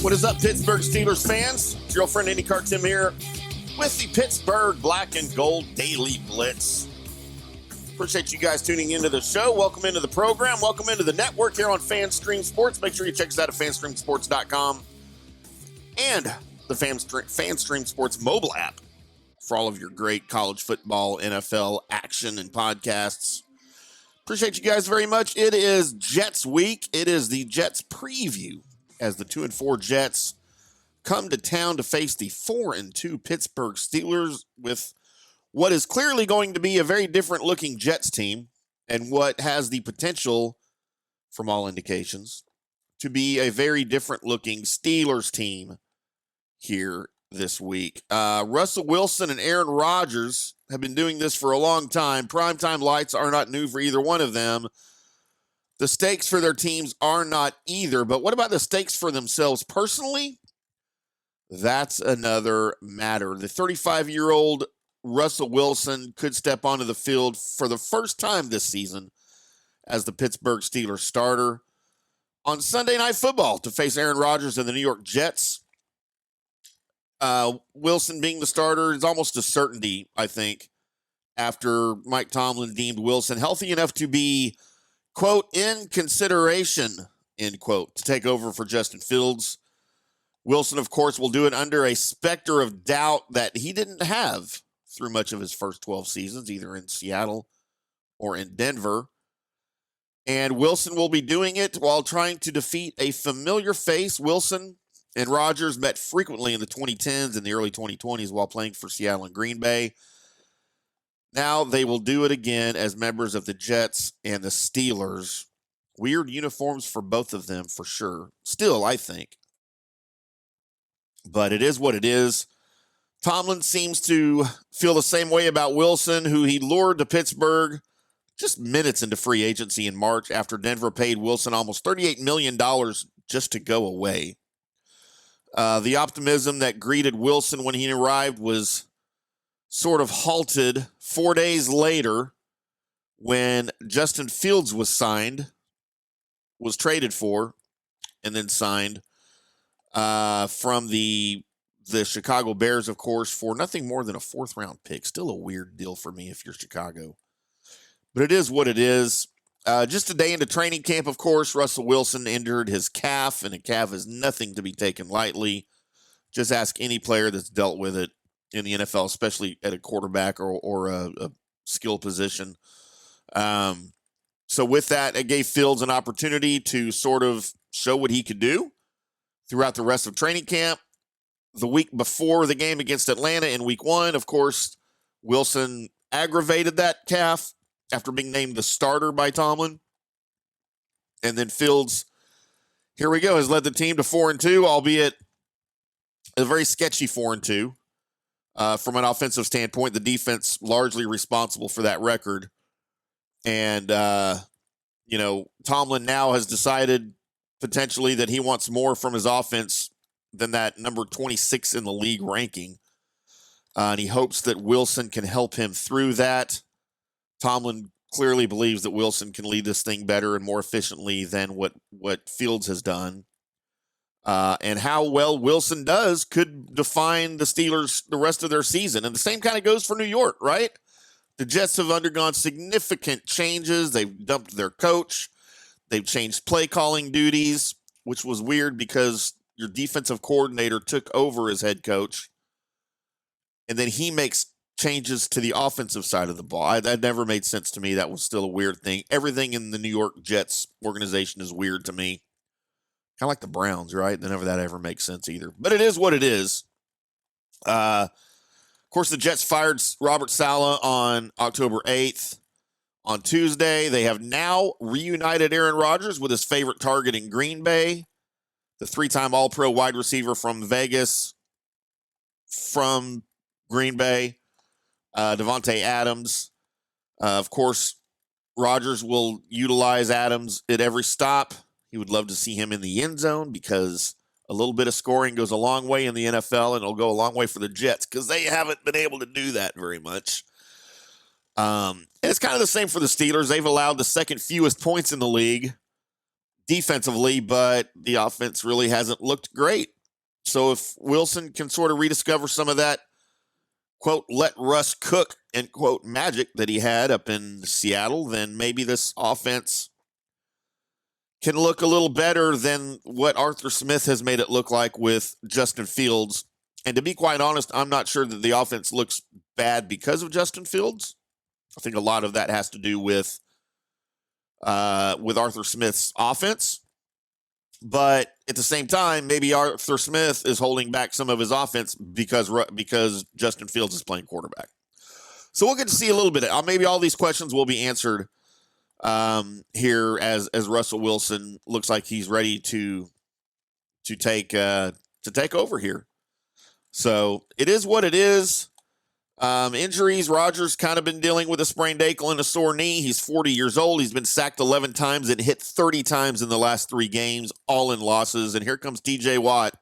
What is up, Pittsburgh Steelers fans? It's your old friend IndyCar Timm here with the Pittsburgh Black and Gold Daily Blitz. Appreciate you guys tuning into the show. Welcome into the program. Welcome into the network here on FanStream Sports. Make sure you check us out at fanstreamsports.com and the FanStream Sports mobile app for all of your great college football, NFL action and podcasts. Appreciate you guys very much. It is Jets week. It is the Jets preview as the 2-4 Jets come to town to face the 4-2 Pittsburgh Steelers with what is clearly going to be a very different looking Jets team and what has the potential, from all indications, to be a very different looking Steelers team here this week. Russell Wilson and Aaron Rodgers have been doing this for a long time. Primetime lights are not new for either one of them. The stakes for their teams are not either, but what about the stakes for themselves personally? That's another matter. The 35-year-old Russell Wilson could step onto the field for the first time this season as the Pittsburgh Steelers starter on Sunday Night Football to face Aaron Rodgers and the New York Jets. Wilson being the starter is almost a certainty, I think, after Mike Tomlin deemed Wilson healthy enough to be, quote, in consideration, end quote, to take over for Justin Fields. Wilson, of course, will do it under a specter of doubt that he didn't have through much of his first 12 seasons, either in Seattle or in Denver. And Wilson will be doing it while trying to defeat a familiar face. Wilson and Rodgers met frequently in the 2010s and the early 2020s while playing for Seattle and Green Bay. Now they will do it again as members of the Jets and the Steelers. Weird uniforms for both of them, for sure. Still, I think. But it is what it is. Tomlin seems to feel the same way about Wilson, who he lured to Pittsburgh just minutes into free agency in March after Denver paid Wilson almost $38 million just to go away. The optimism that greeted Wilson when he arrived was sort of halted 4 days later when Justin Fields was traded for, and then signed from the Chicago Bears, of course, for nothing more than a fourth-round pick. Still a weird deal for me if you're Chicago. But it is what it is. Just a day into training camp, of course, Russell Wilson injured his calf, and a calf is nothing to be taken lightly. Just ask any player that's dealt with it in the NFL, especially at a quarterback or a skill position. So with that, it gave Fields an opportunity to sort of show what he could do throughout the rest of training camp. The week before the game against Atlanta in week 1, of course, Wilson aggravated that calf after being named the starter by Tomlin. And then Fields, here we go, has led the team to 4-2, albeit a very sketchy 4-2. From an offensive standpoint, the defense largely responsible for that record. And, Tomlin now has decided potentially that he wants more from his offense than that number 26 in the league ranking. And he hopes that Wilson can help him through that. Tomlin clearly believes that Wilson can lead this thing better and more efficiently than what Fields has done. And how well Wilson does could define the Steelers the rest of their season. And the same kind of goes for New York, right? The Jets have undergone significant changes. They've dumped their coach. They've changed play calling duties, which was weird because your defensive coordinator took over as head coach. And then he makes changes to the offensive side of the ball. That never made sense to me. That was still a weird thing. Everything in the New York Jets organization is weird to me. Kind of like the Browns, right? None of that ever makes sense either. But it is what it is. Of course, the Jets fired Robert Saleh on October 8th. On Tuesday, they have now reunited Aaron Rodgers with his favorite target in Green Bay, the 3-time All-Pro wide receiver from Vegas, from Green Bay, Davante Adams. Of course, Rodgers will utilize Adams at every stop. He would love to see him in the end zone because a little bit of scoring goes a long way in the NFL, and it'll go a long way for the Jets because they haven't been able to do that very much. And it's kind of the same for the Steelers. They've allowed the second fewest points in the league defensively, but the offense really hasn't looked great So if Wilson can sort of rediscover some of that, quote, let Russ cook, end quote, magic that he had up in Seattle, then maybe this offense can look a little better than what Arthur Smith has made it look like with Justin Fields. And to be quite honest, I'm not sure that the offense looks bad because of Justin Fields. I think a lot of that has to do with Arthur Smith's offense. But at the same time, maybe Arthur Smith is holding back some of his offense because Justin Fields is playing quarterback. So we'll get to see a little bit. Maybe all these questions will be answered here as Russell Wilson looks like he's ready to take over here. So it is what it is. Injuries, Rodgers kind of been dealing with a sprained ankle and a sore knee. He's 40 years old. He's been sacked 11 times and hit 30 times in the last 3 games, all in losses. And here comes TJ Watt,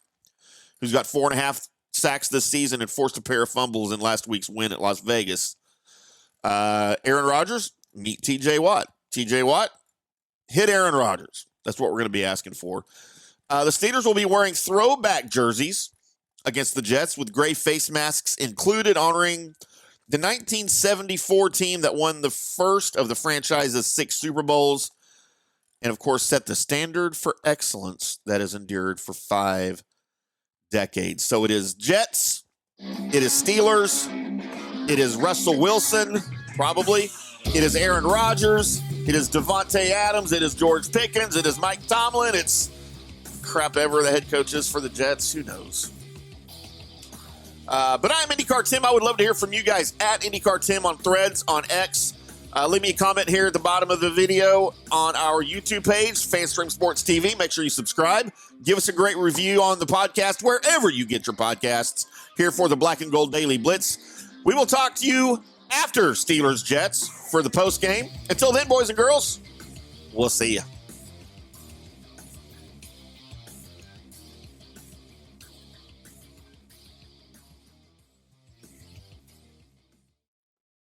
who's got 4.5 sacks this season and forced a pair of fumbles in last week's win at Las Vegas. Aaron Rodgers, meet TJ Watt. TJ Watt, hit Aaron Rodgers. That's what we're going to be asking for. The Steelers will be wearing throwback jerseys against the Jets with gray face masks included, honoring the 1974 team that won the first of the franchise's 6 Super Bowls and, of course, set the standard for excellence that has endured for 5 decades. So it is Jets, it is Steelers, it is Russell Wilson, probably, it is Aaron Rodgers, it is Davante Adams, it is George Pickens, it is Mike Tomlin, it's crap ever the head coach is for the Jets, who knows. But I'm IndyCar Tim. I would love to hear from you guys at IndyCar Tim on Threads, on X. Leave me a comment here at the bottom of the video on our YouTube page, Fanstream Sports TV. Make sure you subscribe. Give us a great review on the podcast, wherever you get your podcasts, here for the Black and Gold Daily Blitz. We will talk to you after Steelers Jets for the post game. Until then, boys and girls, we'll see you.